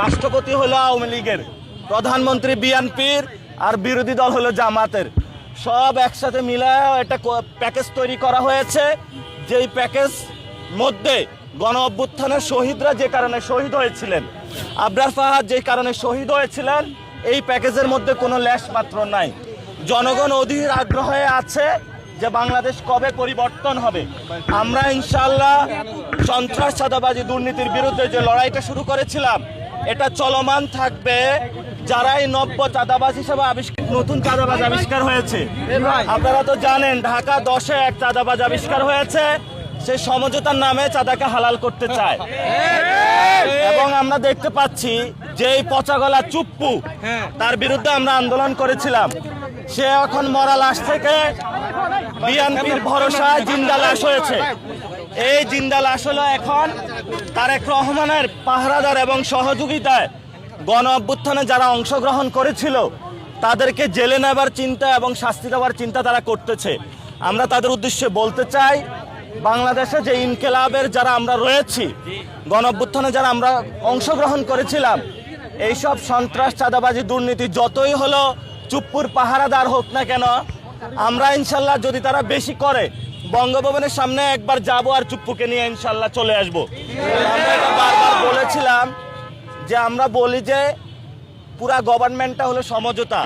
রাষ্ট্রপতি হলো আওয়ামী লীগের, প্রধানমন্ত্রী বিএনপির, আর বিরোধী দল হলো জামাতের। সব একসাথে মিলে একটা প্যাকেজ তৈরি করা হয়েছে, যেই প্যাকেজ মধ্যে গণ অভ্যুত্থানের শহীদরা যে কারণে শহীদ হয়েছিলেন, আবরার ফাহাদ যে কারণে শহীদ হয়েছিলেন, এই প্যাকেজের মধ্যে কোনো লেশ মাত্র নাই। জনগণ অধীর আগ্রহে আছে যে বাংলাদেশ কবে পরিবর্তন হবে। আমরা ইনশাআল্লাহ সন্ত্রাস, চাঁদাবাজি, দুর্নীতির বিরুদ্ধে যে লড়াইটা শুরু করেছিলাম, এটা চলমান থাকবে। যারাই নব্য চাঁদাবাজ হিসেবে নতুন চাঁদাবাজ আবিষ্কার হয়েছে, আপনারা তো জানেন ঢাকা 10-এ এক চাঁদাবাজ আবিষ্কার হয়েছে, সে সমঝোতার নামে চাঁদাকে হালাল করতে চায়। এবং আমরা দেখতে পাচ্ছি যে এই পচাগলা চুপ্পু, তার বিরুদ্ধে আমরা আন্দোলন করেছিলাম, সে এখন মরা লাশ থেকে বিএনপির ভরসায় জিন্দা লাশ হয়েছে। এই জিন্দা লাশ হলো এখন তারেক রহমানের পাহারাদার এবং সহযোগিতায় গণ অভ্যুত্থানে যারা অংশগ্রহণ করেছিল তাদেরকে জেলে নেবার চিন্তা এবং শাস্তি দেওয়ার চিন্তা তারা করতেছে। আমরা তাদের উদ্দেশ্যে বলতে চাই, বাংলাদেশে যে ইনকিলাবের যারা আমরা রয়েছি, গণ অভ্যুত্থানে যারা আমরা অংশগ্রহণ করেছিলাম, এইসব সন্ত্রাস, চাঁদাবাজি, দুর্নীতি যতই হলো চুপ্পুর পাহারাদার হোক না কেন, আমরা ইনশাল্লাহ যদি তারা বেশি করে বঙ্গভবনের সামনে একবার যাব আর চুপ্পুকে নিয়ে ইনশাল্লাহ চলে আসব। আমরা এটা বারবার বলেছিলাম যে আমরা বলি যে পুরা গভর্নমেন্টটা হলো সমঝোতা,